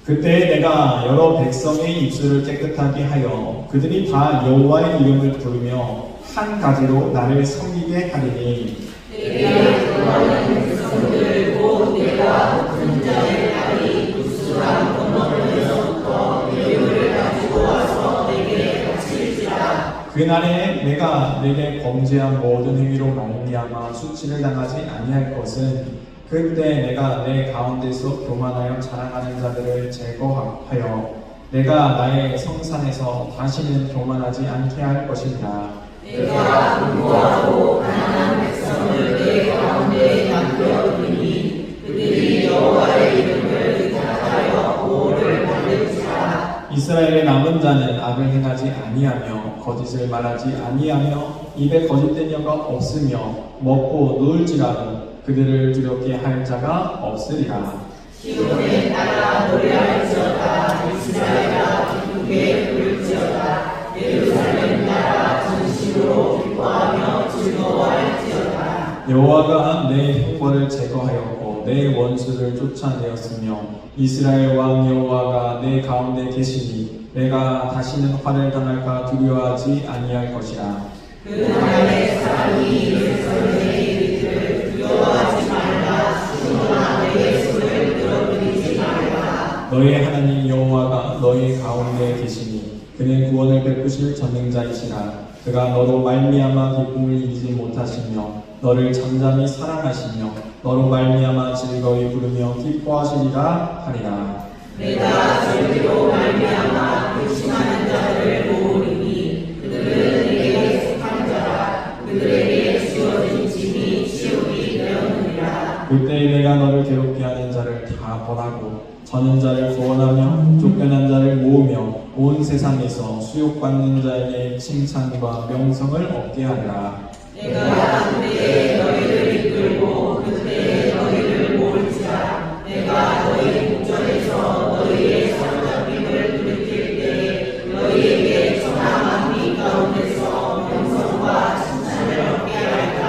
그때 내가 여러 백성의 입술을 깨끗하게 하여 그들이 다 여호와의 이름을 부르며 한 가지로 나를 섬기게 하리니 내게 구하는 백성들 곧 내가 높은 자의 딸이 구수한 건너편에서부터 예물을 가지고 와서 내게 바칠지라. 그날에 내가 내게 범죄한 모든 행위로 말미암아 수치를 당하지 아니할 것은 그때 내가 내 가운데서 교만하여 자랑하는 자들을 제거하여 내가 나의 성산에서 다시는 교만하지 않게 할 것이니라. 내가 공고하고 가난한 백성을 내 가운데 남겨두리니 그들이 여호와의 이름을 의탁하여 보호를 받을지라. 이스라엘의 남은 자는 악을 행하지 아니하며 거짓을 말하지 아니하며 입에 거짓된 영가 없으며 먹고 누울지라도 그들을 두렵게 할 자가 없으리라. 시온에 따라 노래할지어다. 이스라엘아 기쁘게 부를지어다. 예루살렘 따라 전심으로 기뻐하며 즐거워할지어다. 여호와가 내 형벌을 제거하였고 내 원수를 쫓아내었으며 이스라엘 왕 여호와가 내 가운데 계시니 내가 다시는 화를 당할까 두려워하지 아니할 것이라. 그 날에 사람이 예루살렘에 이르기를 두려워하지 말라. 시온아 내게 손을 들어드리지 말라. 너의 하나님 여호와가 너희 가운데 계시니 그는 구원을 베푸실 전능자이시라. 그가 너로 말미암아 기쁨을 이기지 못하시며 너를 잠잠히 사랑하시며 너로 말미암아 즐거이 부르며 기뻐하시리라 하리라. 내가 즐기로 말미암아 불신하는 자들을 모으리니 그들은 내게 속한 자라. 그들에게 주어진 짐이 치욕이 되었느니라. 그때 내가 너를 괴롭게 하는 자를 다 벌하고 저는 자를 구원하며 쫓겨난 자를 모으며 온 세상에서 수욕받는 자에게 칭찬과 명성을 얻게 하리라. 내가 그때에 너희를 이끌고 그때에 너희를 모을지라. 내가 너희 목전에서 너희의 사로잡힘을 돌이킬 때에 너희에게 천하만민 가운데서 명성과 칭찬을 얻게 하리라.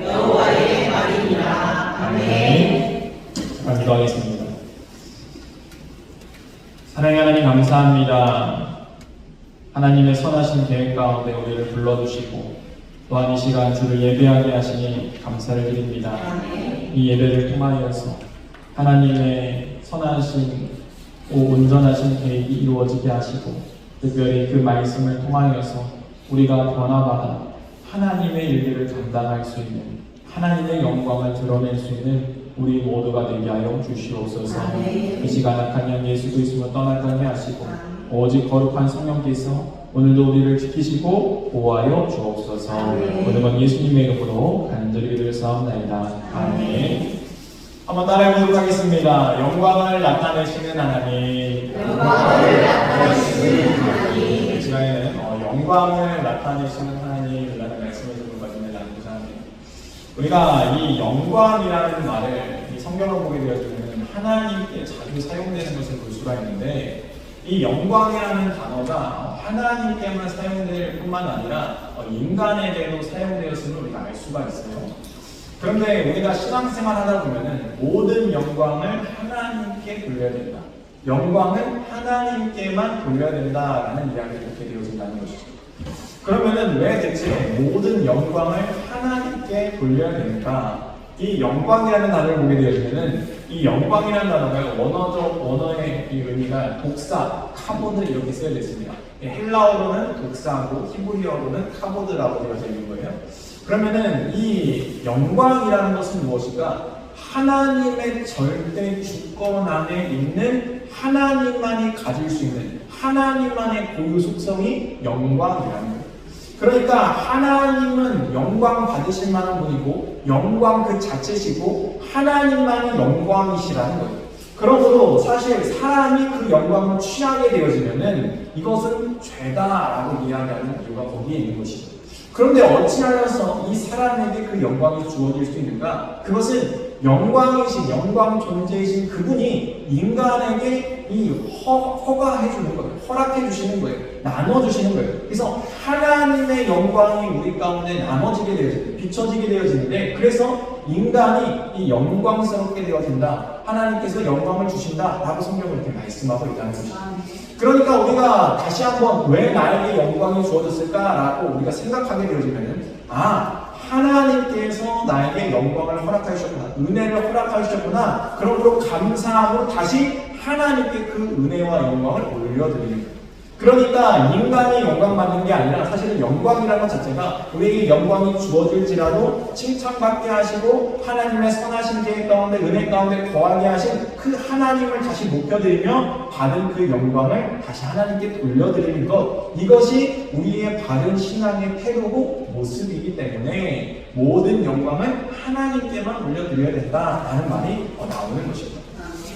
여호와의 말이니라. 아멘. 잠깐 기도하겠습니다. 사랑의 하나님 감사합니다. 하나님의 선하신 계획 가운데 우리를 불러주시고 또한 이 시간 주를 예배하게 하시니 감사를 드립니다. 이 예배를 통하여서 하나님의 선하신 온전하신 계획이 이루어지게 하시고 특별히 그 말씀을 통하여서 우리가 변화받아 하나님의 일들을 감당할 수 있는 하나님의 영광을 드러낼 수 있는 우리 모두가 되게 하여 주시옵소서. 이 시간 악한 영 예수 그리스도로 떠나가게 하시고 오직 거룩한 성령께서 오늘도 우리를 지키시고 보호하여 주옵소서. 오늘은 예수님의 이름으로 간절히 기도드렸사옵나이다. 아멘. 한번 따라해보도록 하겠습니다. 영광을 나타내시는 하나님. 영광을 나타내시는 하나님. 이 시간에는 영광을 나타내시는 하나님이라는 말씀을 좀 가지고 나누고자 합니다. 우리가 이 영광이라는 말을 이 성경을 보게 되어지면 하나님께 자주 사용되는 것을 볼 수가 있는데 이 영광이라는 단어가 하나님께만 사용될 뿐만 아니라 인간에게도 사용되었음을 우리가 알 수가 있어요. 그런데 우리가 신앙생활 하다 보면은 모든 영광을 하나님께 돌려야 된다. 영광은 하나님께만 돌려야 된다라는 이야기를 듣게 되어진다는 것이죠. 그러면은 왜 대체 모든 영광을 하나님께 돌려야 되는가? 이 영광이라는 단어를 보게 되어지면은 이 영광이라는 단어가 원어의 이 의미가 독사, 카보드 이렇게 쓰여져 있습니다. 헬라어로는 독사하고 히브리어로는 카보드라고 되어져 있는 거예요. 그러면은 이 영광이라는 것은 무엇일까? 하나님의 절대 주권 안에 있는 하나님만이 가질 수 있는 하나님만의 고유 속성이 영광이라는 거예요. 그러니까 하나님은 영광 받으실 만한 분이고 영광 그 자체시고 하나님만이 영광이시라는 거예요. 그러므로 사실 사람이 그 영광을 취하게 되어지면은 이것은 죄다라고 이야기하는 이유가 거기에 있는 것이죠. 그런데 어찌하여서 이 사람에게 그 영광이 주어질 수 있는가? 그것은 영광이신, 영광 존재이신 그분이 인간에게 이 허가해 주는 거예요. 허락해 주시는 거예요. 나눠 주시는 거예요. 그래서 하나님의 영광이 우리 가운데 나눠지게 되어집니다. 비춰지게 되어지는데, 그래서 인간이 이 영광스럽게 되어진다. 하나님께서 영광을 주신다. 라고 성경을 이렇게 말씀하고 있다는 것이죠. 그러니까 우리가 다시 한번 왜 나에게 영광이 주어졌을까라고 우리가 생각하게 되어지면은, 하나님께서 나에게 영광을 허락하셨구나, 은혜를 허락하셨구나, 그러므로 감사함으로 다시 하나님께 그 은혜와 영광을 올려드리는 거예요. 그러니까 인간이 영광 받는 게 아니라 사실은 영광이라는 것 자체가 우리에게 영광이 주어질지라도 칭찬받게 하시고 하나님의 선하신 계획 가운데 은혜 가운데 거하게 하신 그 하나님을 다시 높여드리며 받은 그 영광을 다시 하나님께 돌려드리는 것, 이것이 우리의 바른 신앙의 태도고 모습이기 때문에 모든 영광을 하나님께만 올려드려야 된다라는 말이 나오는 것입니다.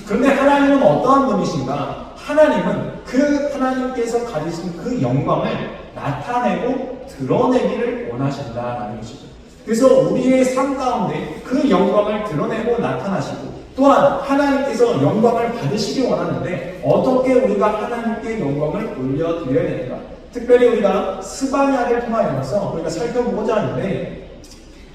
그런데 하나님은 어떠한 분이신가? 하나님은 그 하나님께서 가지신 그 영광을 나타내고 드러내기를 원하신다라는 것이죠. 그래서 우리의 삶 가운데 그 영광을 드러내고 나타나시고, 또한 하나님께서 영광을 받으시기 원하는데 어떻게 우리가 하나님께 영광을 올려드려야 되는가? 특별히 우리가 스바냐를 통하여서 우리가 살펴보고자 하는데,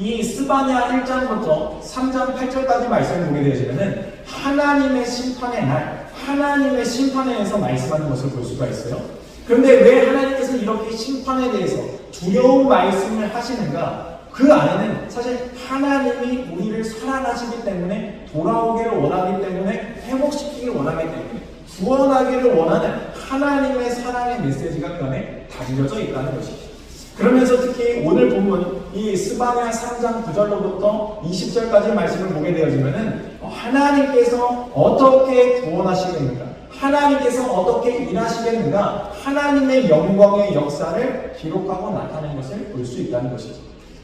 이 스바냐 1장부터 3장 8절까지 말씀을 보게 되시면은 하나님의 심판의 날, 하나님의 심판에 대해서 말씀하는 것을 볼 수가 있어요. 그런데 왜 하나님께서 이렇게 심판에 대해서 두려운 말씀을 하시는가? 그 안에는 사실 하나님이 우리를 사랑하시기 때문에, 돌아오기를 원하기 때문에, 회복시키기를 원하기 때문에, 구원하기를 원하는 하나님의 사랑의 메시지가 그 안에 담겨져 있다는 것이죠. 그러면서 특히 오늘 본문 이 스바냐 3장 9절로부터 20절까지 말씀을 보게 되어지면은 하나님께서 어떻게 구원하시겠는가, 하나님께서 어떻게 일하시겠는가, 하나님의 영광의 역사를 기록하고 나타낸 것을 볼 수 있다는 것이죠.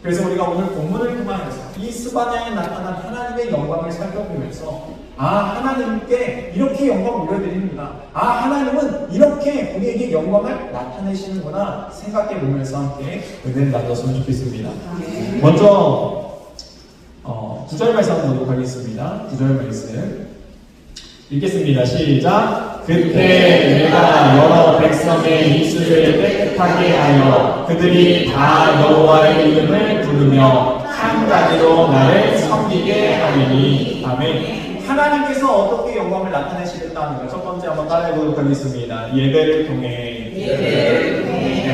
그래서 우리가 오늘 본문을 통하여서 이 스바냐에 나타난 하나님의 영광을 살펴보면서 하나님께 이렇게 영광을 올려드립니다. 하나님은 이렇게 우리에게 영광을 나타내시는구나 생각해 보면서 함께 은혜를 나눴으면 좋겠습니다. 먼저 9절 말씀 한번 보도록 하겠습니다. 9절 말씀 읽겠습니다. 시작. 그때 내가 여러 백성의 입술을 깨끗하게 하여 그들이 다 여호와의 이름을 부르며 한 가지로 나를 섬기게 하리니. 아멘. 하나님께서 어떻게 영광을 나타내시겠다는 것, 첫 번째 한번 따라해보도록 하겠습니다. 예배를 통해.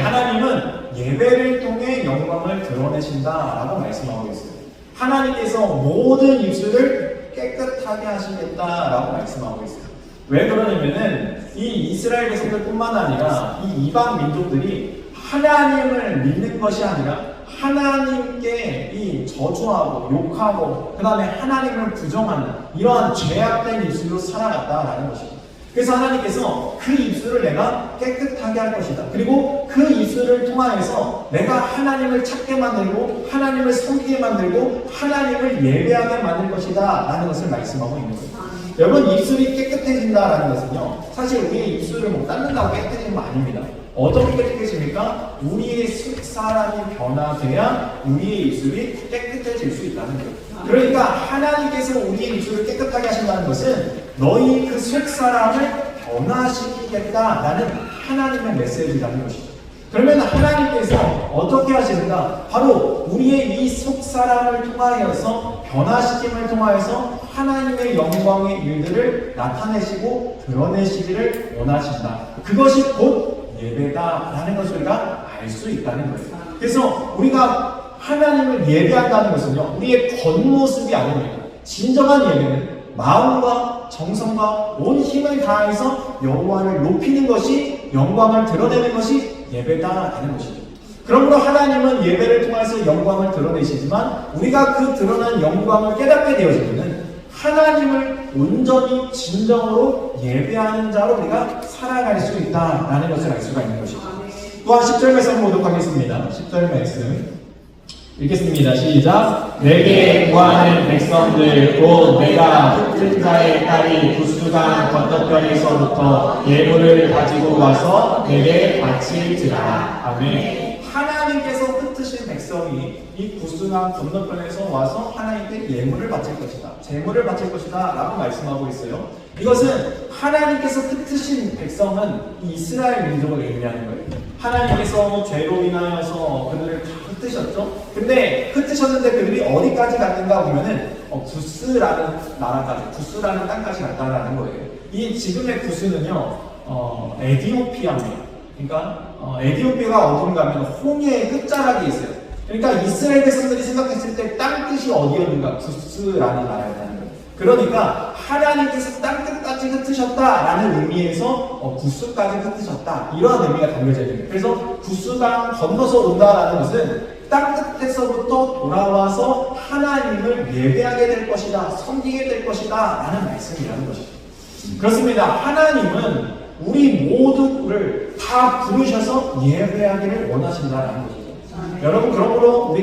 하나님은 예배를 통해 영광을 드러내신다라고 말씀하고 있어요. 하나님께서 모든 입술을 깨끗하게 하시겠다라고 말씀하고 있어요. 왜 그러냐면은 이 이스라엘 백성들뿐만 아니라 이 이방 민족들이 하나님을 믿는 것이 아니라 하나님께 이 저주하고 욕하고 그 다음에 하나님을 부정하는 이러한 죄악된 입술로 살아갔다라는 것입니다. 그래서 하나님께서 그 입술을 내가 깨끗하게 할 것이다. 그리고 그 입술을 통하여서 내가 하나님을 찾게 만들고 하나님을 섬기게 만들고 하나님을 예배하게 만들 것이다 라는 것을 말씀하고 있는 거예요. 여러분, 입술이 깨끗해진다라는 것은요, 사실 우리의 입술을 뭐 닦는다고 깨끗해지는 거 아닙니다. 어떻게 깨끗해집니까? 우리의 속사람이 변화돼야 우리의 입술이 깨끗해질 수 있다는 거예요. 그러니까 하나님께서 우리의 입술을 깨끗하게 하신다는 것은 너희 그 속사람을 변화시키겠다라는 하나님의 메시지라는 것이죠. 그러면 하나님께서 어떻게 하시는가? 바로 우리의 이 속사람을 통하여서 변화시킴을 통하여서 하나님의 영광의 일들을 나타내시고 드러내시기를 원하신다. 그것이 곧 예배다라는 것을 우리가 알 수 있다는 거예요. 그래서 우리가 하나님을 예배한다는 것은요, 우리의 겉모습이 아닙니다. 진정한 예배는 마음과 정성과 온 힘을 다해서 여호와를 높이는 것이, 영광을 드러내는 것이 예배다라는 것이죠. 그러므로 하나님은 예배를 통해서 영광을 드러내시지만 우리가 그 드러난 영광을 깨닫게 되어지면 하나님을 온전히 진정으로 예배하는 자로 우리가 살아갈 수 있다라는 것을 알 수가 있는 것이죠. 또한 10절 말씀 보도록 하겠습니다. 10절 말씀 읽겠습니다. 시작. 내게 구하는 백성들 곧 내가 흩은 자의 딸이 부수간 건너편에서부터 예물을 가지고 와서 내게 바칠지라. 아멘. 하나님 하나님께서 흩으신 백성이 이 구스강 건너편에서 와서 하나님께 예물을 바칠 것이다, 제물을 바칠 것이다 라고 말씀하고 있어요. 이것은 하나님께서 흩으신 백성은 이 이스라엘 민족을 의미하는 거예요. 하나님께서 죄로 인하여서 그들을 다 흩으셨죠. 근데 흩으셨는데 그들이 어디까지 갔는가 보면은 구스라는 나라까지, 구스라는 땅까지 갔다라는 거예요. 이 지금의 구스는요 에디오피아입니다. 그러니까 에디오피아가 어딘가 하면 홍해의 끝자락에 있어요. 그러니까 이스라엘 백성들이 생각했을 때 땅끝이 어디였는가? 구스라는 나라였다는 거예요. 그러니까 하나님께서 땅끝까지 흩으셨다라는 의미에서 구스까지 흩으셨다, 이러한 의미가 담겨져 있는 거예요. 그래서 구스강 건너서 온다라는 것은 땅끝에서부터 돌아와서 하나님을 예배하게 될 것이다, 섬기게 될 것이다 라는 말씀이라는 것이죠. 그렇습니다. 하나님은 우리 모두를 다 부르셔서 예배하기를 원하신다라는 것이죠. 여러분, 그러므로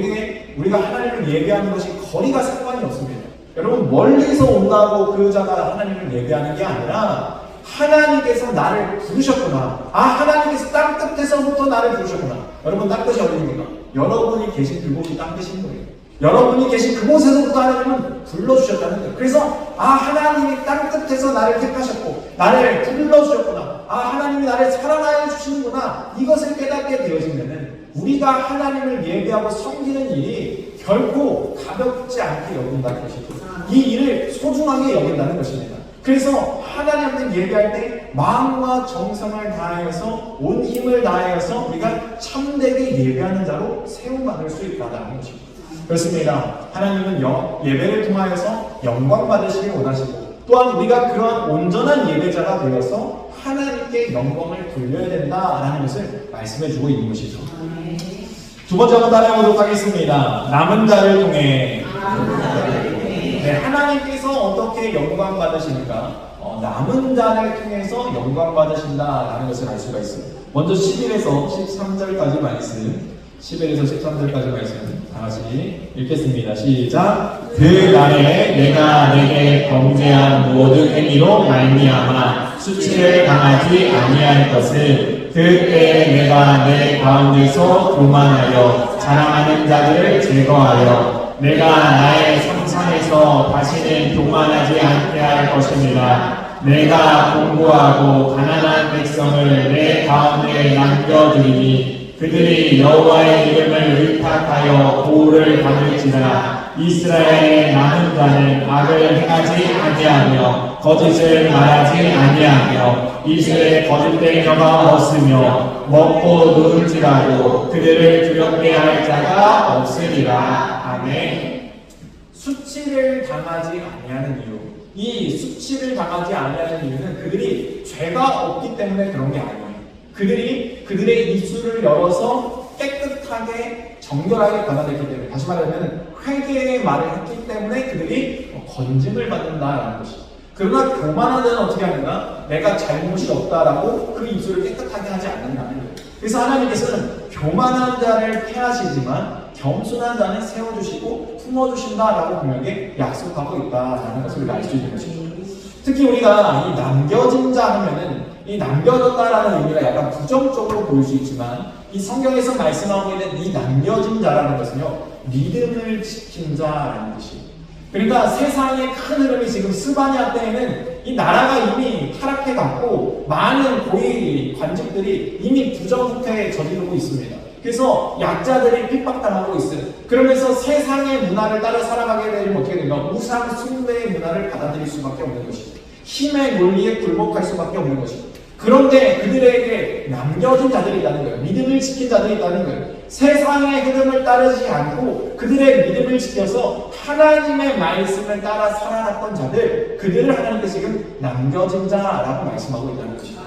우리가 하나님을 예배하는 것이 거리가 상관이 없습니다. 여러분, 멀리서 온다고 그 자가 하나님을 예배하는 게 아니라 하나님께서 나를 부르셨구나. 하나님께서 땅끝에서부터 나를 부르셨구나. 여러분, 땅끝이 어디입니까? 여러분이 계신 그곳이 땅끝인 거예요. 여러분이 계신 그곳에서부터 하나님은 불러주셨다는 거예요. 그래서 하나님이 땅끝에서 나를 택하셨고 나를 불러주셨구나. 하나님이 나를 사랑하여 주시는구나. 이것을 깨닫게 되어지면은 우리가 하나님을 예배하고 섬기는 일이 결코 가볍지 않게 여긴다는 것이죠. 이 일을 소중하게 여긴다는 것입니다. 그래서 하나님을 예배할 때 마음과 정성을 다하여서 온 힘을 다하여서 우리가 참되게 예배하는 자로 세움받을 수 있다는 것입니다. 그렇습니다. 하나님은 예배를 통하여서 영광 받으시길 원하시고, 또한 우리가 그러한 온전한 예배자가 되어서 하나님께 영광을 돌려야 된다라는 것을 말씀해 주고 있는 것이죠. 두 번째 한번 따라해보도록 하겠습니다. 남은 자를 통해. 네, 하나님께서 어떻게 영광 받으시는가? 남은 자를 통해서 영광 받으신다라는 것을 알 수가 있어요. 먼저 11에서 13절까지 말씀, 11에서 13절까지 말씀 다 같이 읽겠습니다. 시작. 그 날에 내가 내게 범죄한 모든 행위로 말미암아 수치를 당하지 아니할 것을, 그때에 내가 내 가운데서 교만하여 자랑하는 자들을 제거하여 내가 나의 성산에서 다시는 교만하지 않게 할 것입니다. 내가 공고하고 가난한 백성을 내 가운데 남겨두리니 그들이 여호와의 이름을 의탁하여 보호를 받을지라. 이스라엘의 남은 자는 악을 행하지 아니하며 거짓을 말하지 아니하며 이스라엘의 거짓되려가 없으며 먹고 누울지라도 그들을 두렵게 할 자가 없으리라. 아멘. 수치를 당하지 아니하는 이유, 이 수치를 당하지 아니하는 이유는 그들이 죄가 없기 때문에 그런 게 아니에요. 그들이 그들의 입술을 열어서 깨끗하게 정결하게 받아들였기 때문에, 다시 말하면 회개의 말을 했기 때문에 그들이 건짐을 받는다라는 것이죠. 그러나 교만한 자는 어떻게 하는가? 내가 잘못이 없다라고 그 입술을 깨끗하게 하지 않는다는 거예요. 그래서 하나님께서는 교만한 자를 폐하시지만 겸손한 자는 세워주시고 품어주신다라고 분명히 약속하고 있다라는 것을 우리가 알 수 있는 것이죠. 특히 우리가 이 남겨진 자 하면은 이 남겨졌다라는 의미가 약간 부정적으로 보일 수 있지만, 이 성경에서 말씀하고 있는 이 남겨진 자라는 것은요, 믿음을 지킨 자라는 뜻이에요. 그러니까 세상의 큰 흐름이 지금 스바냐 때에는 이 나라가 이미 타락해 갔고 많은 고위 관직들이 이미 부정부패에 저지르고 있습니다. 그래서 약자들이 핍박당하고 있어요. 그러면서 세상의 문화를 따라 살아가게 되면 어떻게 된가? 우상 숭배의 문화를 받아들일 수밖에 없는 것이죠. 힘의 논리에 굴복할 수밖에 없는 것이죠. 그런데 그들에게 남겨진 자들이 있다는 거예요. 믿음을 지킨 자들이 있다는 거예요. 세상의 흐름을 따르지 않고 그들의 믿음을 지켜서 하나님의 말씀을 따라 살아갔던 자들, 그들을 하나님께서 지금 남겨진 자라고 말씀하고 있다는 것이죠.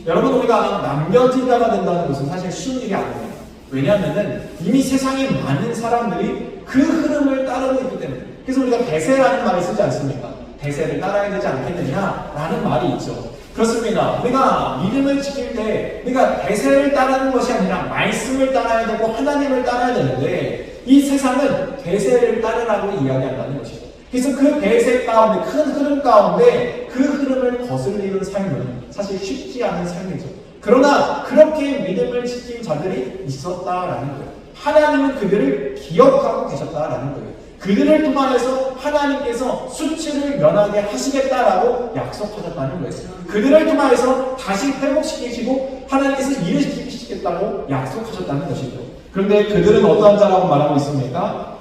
여러분, 우리가 남겨진 자가 된다는 것은 사실 쉬운 일이 아니에요. 왜냐하면 이미 세상에 많은 사람들이 그 흐름을 따르고 있기 때문에. 그래서 우리가 대세라는 말을 쓰지 않습니까? 대세를 따라야 되지 않겠느냐라는 말이 있죠. 그렇습니다. 우리가 믿음을 지킬 때 우리가 대세를 따르는 것이 아니라 말씀을 따라야 되고 하나님을 따라야 되는데, 이 세상은 대세를 따르라고 이야기한다는 것이죠. 그래서 그 대세 가운데, 큰 흐름 가운데 그 흐름을 거슬리는 삶은 사실 쉽지 않은 삶이죠. 그러나 그렇게 믿음을 지킨 자들이 있었다라는 거예요. 하나님은 그들을 기억하고 계셨다라는 거예요. 그들을 통하여서 하나님께서 수치를 면하게 하시겠다라고 약속하셨다는 거예요. 그들을 통하여서 다시 회복시키시고 하나님께서 일을 시키시겠다고 약속하셨다는 것이죠. 그런데 그들은 어떠한 자라고 말하고 있습니까?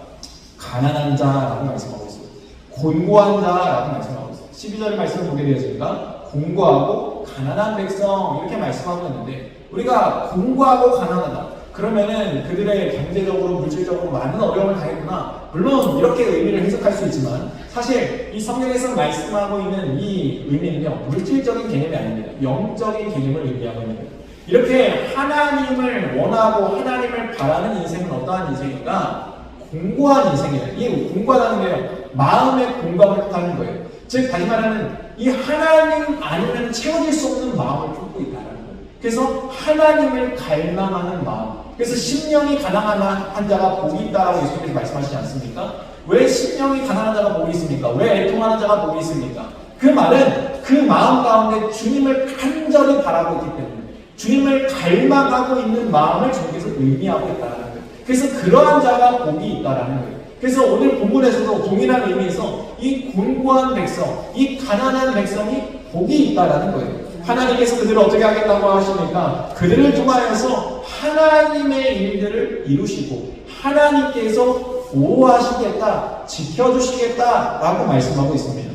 가난한 자라고 말씀하고 있어요. 곤고한 자라고 말씀하고 있어요. 12절 말씀을 보게 되었습니다. 곤고하고 가난한 백성 이렇게 말씀하고 있는데 우리가 곤고하고 가난하다. 그러면은 그들의 경제적으로 물질적으로 많은 어려움을 당했구나. 물론 이렇게 의미를 해석할 수 있지만 사실 이 성경에서 말씀하고 있는 이 의미는요 물질적인 개념이 아닙니다. 영적인 개념을 의미하고 있는 거예요. 이렇게 하나님을 원하고 하나님을 바라는 인생은 어떠한 인생인가? 공고한 인생이에요. 이 공고하다는 게요 마음의 공감을 뜻하는 거예요. 즉 다시 말하는 이 하나님 아니면 채워질 수 없는 마음을 품고 있다는 거예요. 그래서 하나님을 갈망하는 마음. 그래서 심령이 가난한 한 자가 복이 있다라고 예수님께서 말씀하시지 않습니까? 왜 심령이 가난한 자가 복이 있습니까? 왜 애통하는 자가 복이 있습니까? 그 말은 그 마음 가운데 주님을 간절히 바라고 있기 때문에 주님을 갈망하고 있는 마음을 주님께서 의미하고 있다는 거예요. 그래서 그러한 자가 복이 있다라는 거예요. 그래서 오늘 본문에서도 동일한 의미에서 이 곤고한 백성, 이 가난한 백성이 복이 있다라는 거예요. 하나님께서 그들을 어떻게 하겠다고 하십니까? 그들을 통하여서 하나님의 일들을 이루시고 하나님께서 보호하시겠다, 지켜주시겠다라고 말씀하고 있습니다.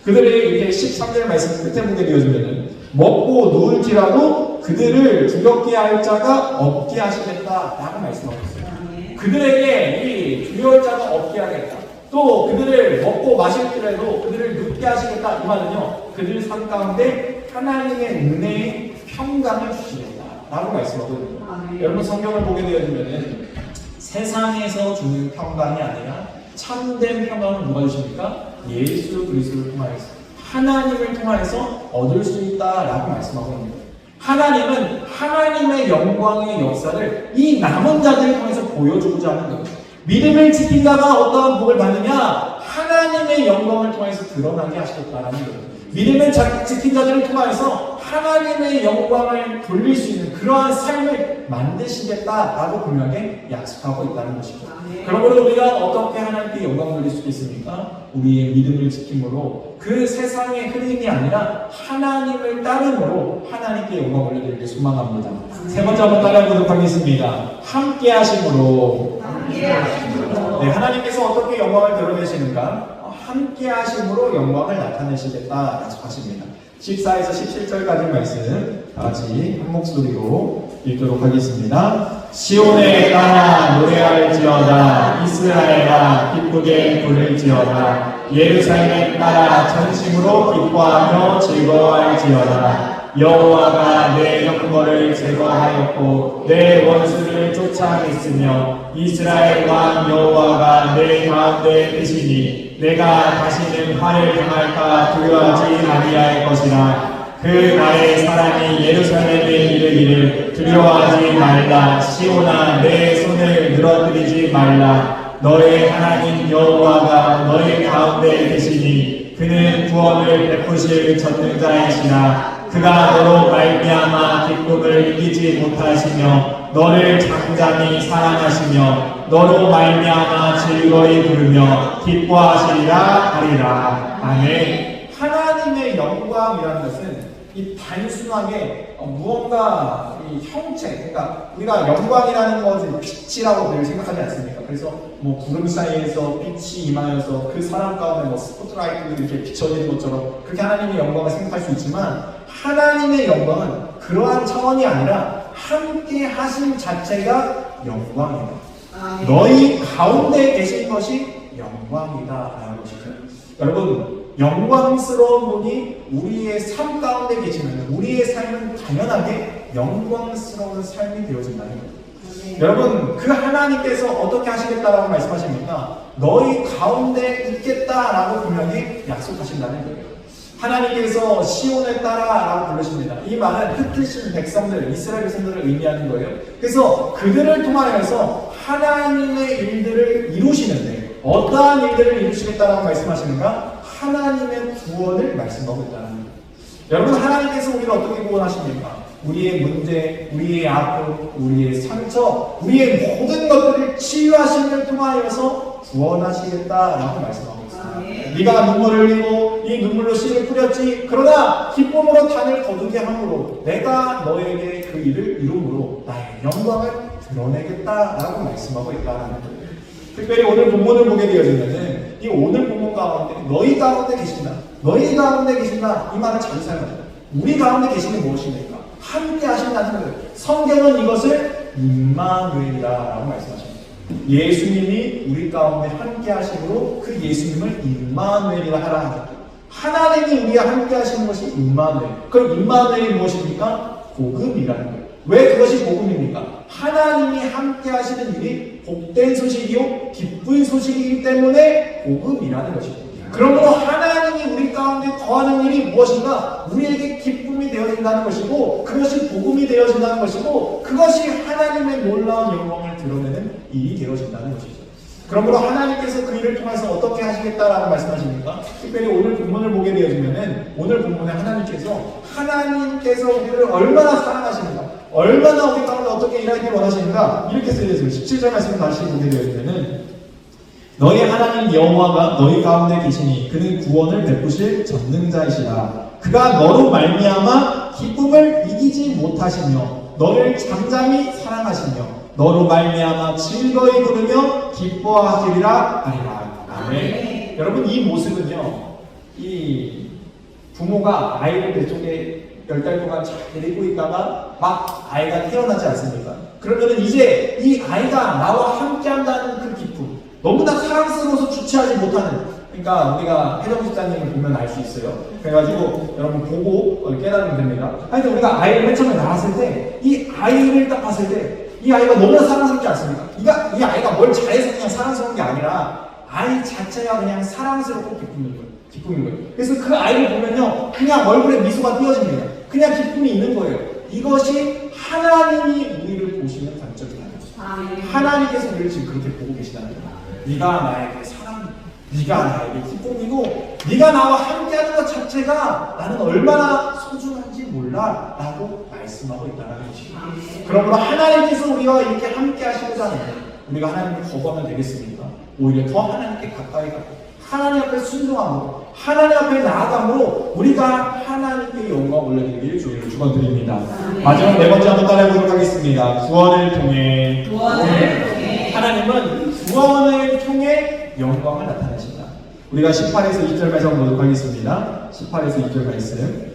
그들의 이렇게 13절 말씀 끝에 보게 되어지면은 먹고 누울지라도 그들을 두렵게 할 자가 없게 하시겠다라고 말씀하고 있습니다. 그들에게 이 두려울 자가 없게 하겠다. 또 그들을 먹고 마실지라도 그들을 눕게 하시겠다. 이 말은요 그들 삶 가운데 하나님의 은혜의 평강을 주시겠다라고 말씀하고 있는 거예요. 여러분 성경을 보게 되어지면은 세상에서 주는 평강이 아니라 참된 평강을 누가 주십니까? 예수 그리스도를 통하여서 하나님을 통하여서 얻을 수 있다라고 말씀하고 있는 거예요. 하나님은 하나님의 영광의 역사를 이 남은 자들을 통해서 보여주고자 하는 거예요. 믿음을 지킨 자가 어떠한 복을 받느냐? 하나님의 영광을 통해서 드러나게 하시겠다라는 거예요. 믿음을 지킨 자들을 통해서 하나님의 영광을 돌릴 수 있는 그러한 삶을 만드시겠다라고 분명히 약속하고 있다는 것이죠. 그러므로 우리가 어떻게 하나님께 영광을 돌릴 수 있습니까? 우리의 믿음을 지킴으로 그 세상의 흐름이 아니라 하나님을 따름으로 하나님께 영광을 올려드리길 소망합니다. 세 번째 한번 따라해보도록 하겠습니다. 함께 하심으로. 네, 하나님께서 어떻게 영광을 드러내시는가? 함께 하심으로 영광을 나타내시겠다 약속하십니다. 14에서 17절까지 말씀 다같이 한 목소리로 읽도록 하겠습니다. 시온에 따라 노래할지어다. 이스라엘아 기쁘게 부를지어다. 예루살렘에 따라 전심으로 기뻐하며 즐거워할지어다. 여호와가 내 형벌을 제거하였고 내 원수를 쫓아냈으며 이스라엘 왕 여호와가 내 가운데 계시니 내가 다시는 화를 당할까 두려워하지 아니할 것이라. 그 나의 사람이 예루살렘에 이르기를 두려워하지 말라. 시온아 내 손을 늘어뜨리지 말라. 너의 하나님 여호와가 너의 가운데 계시니 그는 구원을 베푸실 전능자이시라. 그가 너로 말미암아 기쁨을 이기지 못하시며 너를 장장히 사랑하시며 너로 말미암아 즐거이 부르며 기뻐하시리라 하리라. 아멘. 하나님의 영광이라는 것은 이 단순하게 무언가 이 형체, 그러니까 우리가 영광이라는 것은 빛이라고 늘 생각하지 않습니까? 그래서 뭐 구름 사이에서 빛이 임하여서 그 사람 가운데 뭐 스포트라이트 이렇게 비춰지는 것처럼 그렇게 하나님의 영광을 생각할 수 있지만 하나님의 영광은 그러한 차원이 아니라 함께 하신 자체가 영광이다. 너희 가운데 계신 것이 영광이다 라는 것이죠. 여러분 영광스러운 분이 우리의 삶 가운데 계시면 우리의 삶은 당연하게 영광스러운 삶이 되어진다는 거예요. 여러분 그 하나님께서 어떻게 하시겠다라고 말씀하십니까? 너희 가운데 있겠다라고 분명히 약속하신다는 거예요. 하나님께서 시온을 따라라고 부르십니다. 이 말은 흩으신 백성들, 이스라엘 백성들을 의미하는 거예요. 그래서 그들을 통하여서 하나님의 일들을 이루시는데 어떠한 일들을 이루시겠다라고 말씀하시는가? 하나님의 구원을 말씀하고 있다는 거예요. 여러분 하나님께서 우리를 어떻게 구원하십니까? 우리의 문제, 우리의 아픔, 우리의 상처, 우리의 모든 것들을 치유하심을 통하여서 구원하시겠다라고 말씀하고 있습니다. 네가 눈물을 흘리고 이 눈물로 씨를 뿌렸지. 그러나 기쁨으로 단을 거두게 함으로 내가 너에게 그 일을 이룸으로 나의 영광을 드러내겠다라고 말씀하고 있다는 거예요. 특별히 오늘 본문을 보게 되어지면은 이 오늘 본문 가운데 너희 가운데 계신다. 너희 가운데 계신다. 이 말을 잘 사용합니다. 우리 가운데 계시는 무엇입니까? 함께 하신다는 거예요. 성경은 이것을 임마누엘이라고 말씀하십니다. 예수님이 우리 가운데 함께 하심으로 그 예수님을 임마누엘이라 하라 하셨다. 하나님이 우리와 함께 하시는 것이 임마누엘. 그럼 임마누엘이 무엇입니까? 복음이라는 거예요. 왜 그것이 복음입니까? 하나님이 함께 하시는 일이 복된 소식이요 기쁜 소식이기 때문에 복음이라는 것입니다. 그러므로 하나님이 우리 가운데 더하는 일이 무엇인가? 우리에게 기쁨이 되어진다는 것이고 그것이 복음이 되어진다는 것이고 그것이 하나님의 놀라운 영광을 드러내는 일이 되어진다는 것이죠. 그러므로 하나님께서 그 일을 통해서 어떻게 하시겠다라고 말씀하십니까? 특별히 오늘 본문을 보게 되어지면은 오늘 본문에 하나님께서 우리를 얼마나 사랑하시는가, 얼마나 우리 가운데 어떻게 일하기를 원하시는가 이렇게 쓰여져 있습니다. 17절 말씀을 다시 보게 되어지면은 너희 하나님 여호와가 너희 가운데 계시니 그는 구원을 베푸실 전능자이시라. 그가 너로 말미암아 기쁨을 이기지 못하시며 너를 잠잠히 사랑하시며 너로 말미암아 즐거이 부르며 기뻐하시리라 하리라. 아멘. 여러분 이 모습은요, 이 부모가 아이를 뱃속에 10달 동안 잘 데리고 있다가 막 아이가 태어나지 않습니까? 그러면은 이제 이 아이가 나와 함께 한다는 그 기쁨, 너무나 사랑스러워서 주체하지 못하는, 그러니까 우리가 혜정 집사님을 보면 알 수 있어요. 그래가지고 여러분 보고 깨달으면 됩니다. 하여튼 우리가 아이를 맨 처음에 낳았을 때 이 아이를 딱 봤을 때 이 아이가 너무나 사랑스럽지 않습니까? 이 아이가 뭘 잘해서 그냥 사랑스러운 게 아니라 아이 자체가 그냥 사랑스럽고 기쁨인 거예요. 그래서 그 아이를 보면요 그냥 얼굴에 미소가 띄어집니다. 그냥 기쁨이 있는 거예요. 이것이 하나님이 우리를 보시는 관점이에요. 하나님께서 우리를 지금 그렇게 보고 계시다는 거예요. 네가 나에게 사랑, 네가 나에게 기쁨이고 네가 나와 함께하는 것 자체가 나는 얼마나 소중한지 몰라 라고 말씀하고 있다는 것이죠. 그러므로 하나님께서 우리와 이렇게 함께 하시고자 하는데 우리가 하나님을 거부하면 되겠습니까? 오히려 더 하나님께 가까이 가고 하나님 앞에 순종함으로 하나님 앞에 나아감으로 우리가 하나님께 영광 올려드리길 주님을 축원드립니다. 마지막 네 번째 한번 따라해보도록 하겠습니다. 구원을 통해 하나님은 구원을 통해 영광을 나타내신다. 우리가 18에서 2절 말씀 보도록 하겠습니다. 18에서 2절 말씀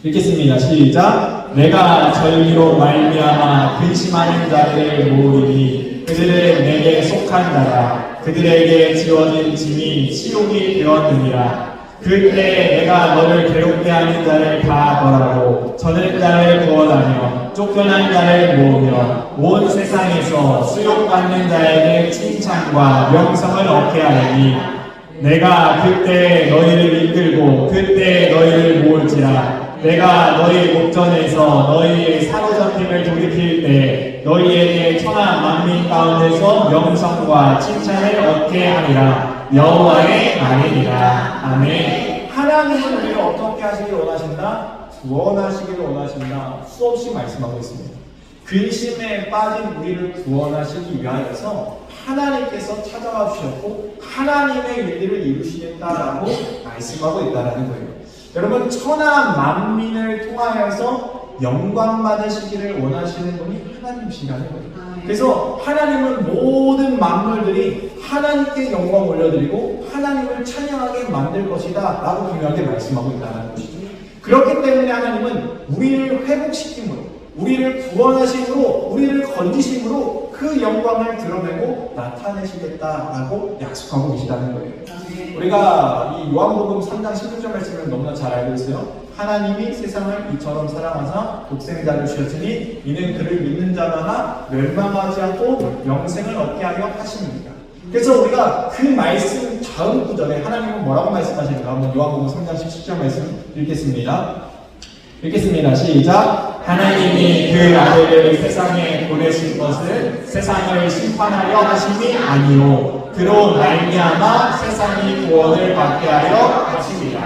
읽겠습니다. 시작. 내가 절기로 말미암아 근심하는 자들을 모으리니 그들은 내게 속한 자라. 그들에게 지어진 짐이 치욕이 되었느니라. 그때 내가 너를 괴롭게 하는 자를 다 벌하고 저는 자를 구원하며 쫓겨난 자를 모으며 온 세상에서 수욕받는 자에게 칭찬과 명성을 얻게 하리니 내가 그때 너희를 이끌고 그때 너희를 모을지라. 내가 너희 목전에서 너희의 사로잡힘을 돌이킬 때 너희에게 천하 만민 가운데서 명성과 칭찬을 얻게 하리라. 여호와의 말이니라. 아멘. 하나님은 우리를 어떻게 하시길 원하신다? 구원하시기를 원하신다. 수없이 말씀하고 있습니다. 근심에 빠진 우리를 구원하시기 위하여서 하나님께서 찾아와 주셨고 하나님의 일들을 이루시겠다라고 말씀하고 있다는 거예요. 여러분 천하 만민을 통하여서 영광 받으시기를 원하시는 분이 하나님이시라는 거예요. 그래서 하나님은 모든 만물들이 하나님께 영광 올려드리고 하나님을 찬양하게 만들 것이다 라고 분명하게 말씀하고 있다는 것이죠. 그렇기 때문에 하나님은 우리를 회복시킴으로 우리를 구원하심으로 우리를 건지심으로 그 영광을 드러내고 나타내시겠다라고 약속하고 계시다는 거예요. 우리가 이 요한복음 3장 16절 말씀을 너무나 잘 알고 있어요. 하나님이 세상을 이처럼 사랑하사 독생자를 주셨으니 이는 그를 믿는 자마다 멸망하지 않고 영생을 얻게 하려 하십니다. 그래서 우리가 그 말씀 다음 구절에 하나님은 뭐라고 말씀하시는가 한번 요한복음 3장 17절 말씀 읽겠습니다. 시작. 하나님이 그 아들을 세상에 보내신 것을 세상을 심판하려 하심이 아니요 그로 말미암아 세상이 구원을 받게 하려 하심이라.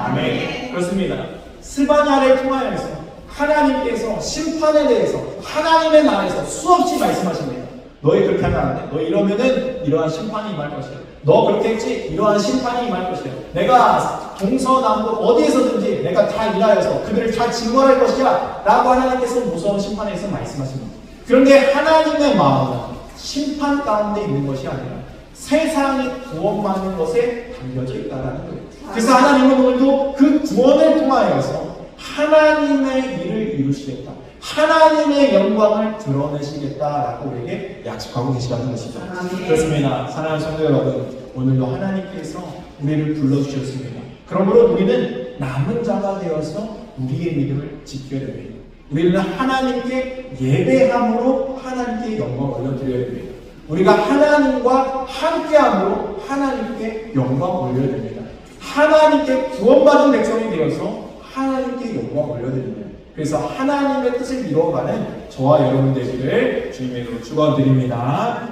아멘. 그렇습니다. 스바냐를 통하여서 하나님께서 심판에 대해서 하나님의 나라에서 수없이 말씀하십니다. 너희 그렇게 하면 안 돼. 너 이러면은 이러한 심판이 임할 것이야. 너 그렇게 했지? 이러한 심판이 임할 것이야. 내가 동서남북 어디에서든지 내가 다 일하여서 그들을 다 징벌할 것이야 라고 하나님께서 무서운 심판에 대해서 말씀하십니다. 그런데 하나님의 마음은 심판 가운데 있는 것이 아니라 세상이 구원받는 것에 담겨져 있다는 거예요. 그래서 하나님은 오늘도 그 구원을 통하여서 하나님의 일을 이루시겠다, 하나님의 영광을 드러내시겠다라고 우리에게 약속하고 계시다는 것이죠. 그렇습니다. 사랑하는 성도 여러분, 오늘도 하나님께서 우리를 불러주셨습니다. 그러므로 우리는 남은 자가 되어서 우리의 믿음을 지켜야 됩니다. 우리는 하나님께 예배함으로 하나님께 영광을 올려드려야 됩니다. 우리가 하나님과 함께함으로 하나님께 영광 올려야 됩니다. 하나님께 구원받은 백성이 되어서 하나님께 영광 올려드립니다. 그래서 하나님의 뜻을 이루어가는 저와 여러분 되시기를 주님의 이름으로 축원드립니다.